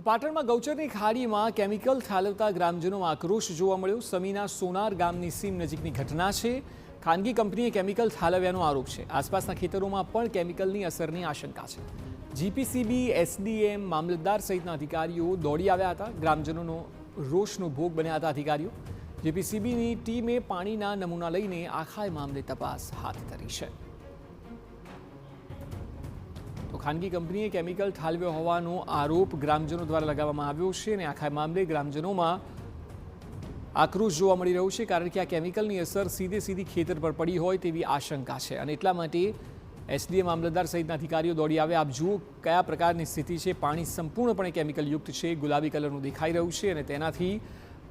પાટણમાં ગૌચરની ખાડીમાં કેમિકલ ઠાલવતા ગ્રામજનોમાં આક્રોશ જોવા મળ્યો। સમીના સોનાર ગામની સીમ નજીકની ઘટના છે। ખાનગી કંપનીએ કેમિકલ ઠાલવ્યાનો આરોપ છે। આસપાસના ખેતરોમાં પણ કેમિકલની અસરની આશંકા છે। જીપીસીબી, એસડીએમ, મામલતદાર સહિતના અધિકારીઓ દોડી આવ્યા હતા। ગ્રામજનોનો રોષનો ભોગ બન્યા હતા અધિકારીઓ। જીપીસીબીની ટીમે પાણીના નમૂના લઈને આખા મામલે તપાસ હાથ ધરી છે। તો ખાનગી કંપનીએ કેમિકલ ઠાલવ્યો હોવાનો આરોપ ગ્રામજનો દ્વારા લગાવવામાં આવ્યો છે અને આખા મામલે ગ્રામજનોમાં આક્રોશ જોવા મળી રહ્યો છે, કારણ કે આ કેમિકલની અસર સીધી ખેતર પર પડી હોય તેવી આશંકા છે અને એટલા માટે એસડીએમ, મામલતદાર સહિતના અધિકારીઓ દોડી આવ્યા। આપ જુઓ કયા પ્રકારની સ્થિતિ છે। પાણી સંપૂર્ણપણે કેમિકલયુક્ત છે, ગુલાબી કલરનું દેખાઈ રહ્યું છે અને તેનાથી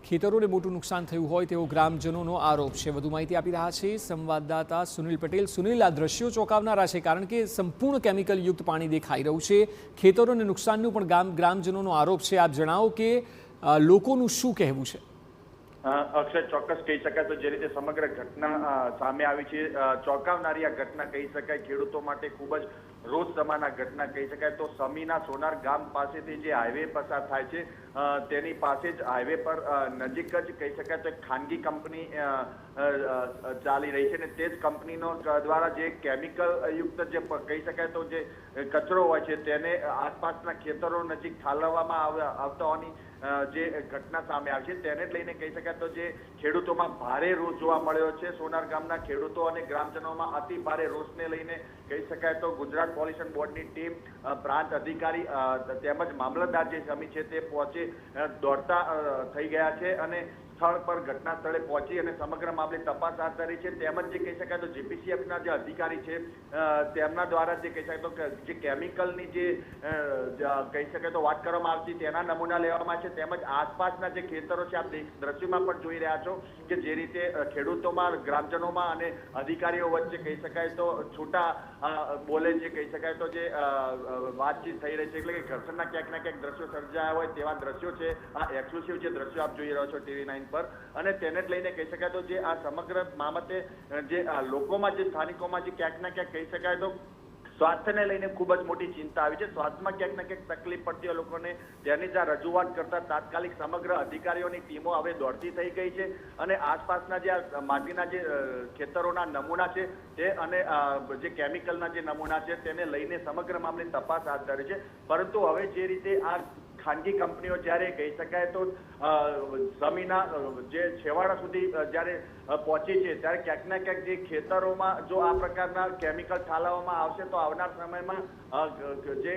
ખેતરોને મોટું નુકસાન થયું હોય તેવો ગ્રામજનોનો આરોપ છે। વધુ માહિતી આપી રહ્યા છે સંવાદદાતા સુનિલ પટેલ। સુનિલ, આ દ્રશ્યો ચોંકાવનારા છે, કારણ કે સંપૂર્ણ કેમિકલયુક્ત પાણી દેખાઈ રહ્યું છે। ખેતરોને નુકસાનનું પણ ગ્રામજનોનો આરોપ છે। આપ જણાવો કે લોકોનું શું કહેવું છે? અક્ષય, ચોક્કસ કહી શકાય તો જે રીતે સમગ્ર ઘટના સામે આવી છે, ચોંકાવનારી આ ઘટના કહી શકાય। ખેડૂતો માટે ખૂબ જ રોજ સમાન આ ઘટના કહી શકાય। તો સમીના સોનાર ગામ પાસેથી જે હાઈવે પસાર થાય છે તેની પાસે જ હાઈવે પર નજીક જ કહી શકાય તો એક ખાનગી કંપની ચાલી રહી છે અને તે જ કંપનીનો દ્વારા જે કેમિકલ યુક્ત જે કહી શકાય તો જે કચરો હોય છે તેને આસપાસના ખેતરો નજીક ઠાલવવામાં આવતા હોવાની જે ઘટના સામે આવી છે તેને જ લઈને કહી શકાય તો જે ખેડૂતોમાં ભારે રોષ જોવા મળ્યો છે। સોનાર ગામના ખેડૂતો અને ગ્રામજનોમાં અતિ ભારે રોષને લઈને કહી શકાય તો ગુજરાત પોલ્યુશન બોર્ડની ટીમ, પ્રાંત અધિકારી તેમજ મામલતદાર જે સમી છે તે પહોંચી દોડતા થઈ ગયા છે અને સ્થળ પર ઘટના સ્થળે પહોંચી અને સમગ્ર મામલે તપાસ હાથ ધરી છે। તેમજ જે કહી શકાય તો જીપીસીએફના જે અધિકારી છે તેમના દ્વારા જે કહી શકાય તો જે કેમિકલની જે કહી શકાય તો વાત કરવામાં આવતી તેના નમૂના લેવામાં છે। તેમજ આસપાસના જે ખેતરો છે આપ દ્રશ્યમાં પણ જોઈ રહ્યા છો કે જે રીતે ખેડૂતોમાં, ગ્રામજનોમાં અને અધિકારીઓ વચ્ચે કહી શકાય તો છૂટા બોલે જે કહી શકાય તો જે વાતચીત થઈ રહી છે, એટલે કે ઘર્ષણના ક્યાંક ના ક્યાંક દ્રશ્યો સર્જાયા હોય તેવા દ્રશ્યો છે। આ એક્સક્લુસિવ જે દ્રશ્યો આપ જોઈ રહ્યો છો TV9 પર અને તેને જ લઈને કહી શકાય તો જે આ સમગ્ર બાબતે જે લોકોમાં, જે સ્થાનિકોમાં જે ક્યાંક ના ક્યાંક કહી શકાય તો સ્વાસ્થ્યને લઈને ખૂબ જ મોટી ચિંતા આવી છે। સ્વાસ્થ્યમાં ક્યાંક ના ક્યાંક તકલીફ પડતી હોય લોકોને તેની જ રજૂઆત કરતા તાત્કાલિક સમગ્ર અધિકારીઓની ટીમો હવે દોડતી થઈ ગઈ છે અને આસપાસના જે માટીના જે ખેતરોના નમૂના છે તે અને જે કેમિકલના જે નમૂના છે તેને લઈને સમગ્ર મામલે તપાસ હાથ ધરી છે। પરંતુ હવે જે રીતે આ ખાનગી કંપનીઓ જ્યારે કહી શકાય તો જમીનના જે છેવાડા સુધી જ્યારે પહોંચી છે ત્યારે ક્યાંક ના ક્યાંક જે ખેતરોમાં જો આ પ્રકારના કેમિકલ ઠાલવવામાં આવશે તો આવનાર સમયમાં જે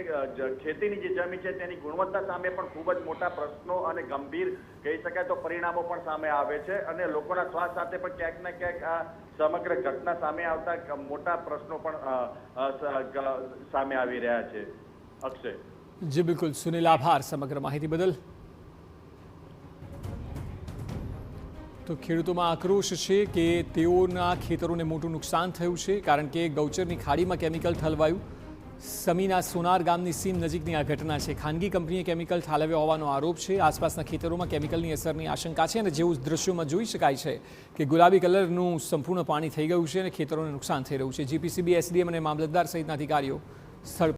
ખેતીની જે જમીન છે તેની ગુણવત્તા સામે પણ ખૂબ જ મોટા પ્રશ્નો અને ગંભીર કહી શકાય તો પરિણામો પણ સામે આવે છે અને લોકોના સ્વાસ્થ્ય સાથે પણ ક્યાંક ના ક્યાંક આ સમગ્ર ઘટના સામે આવતા મોટા પ્રશ્નો પણ સામે આવી રહ્યા છે। અક્ષય। જી બિલકુલ સુનિલ, આભાર સમગ્ર માહિતી બદલ। તો ખેડૂતોમાં આક્રોશ છે કે તેઓના ખેતરોને મોટું નુકસાન થયું છે, કારણ કે ગૌચરની ખાડીમાં કેમિકલ ઠલવાયું। સમીના સોનાર ગામની સીમ નજીકની આ ઘટના છે। ખાનગી કંપનીએ કેમિકલ ઠાલવ્યો હોવાનો આરોપ છે। આસપાસના ખેતરોમાં કેમિકલની અસરની આશંકા છે અને જેવું દ્રશ્યોમાં જોઈ શકાય છે કે ગુલાબી કલરનું સંપૂર્ણ પાણી થઈ ગયું છે અને ખેતરોને નુકસાન થઈ રહ્યું છે। જીપીસીબી, એસડીએમ અને મામલતદાર સહિતના અધિકારીઓ સ્થળ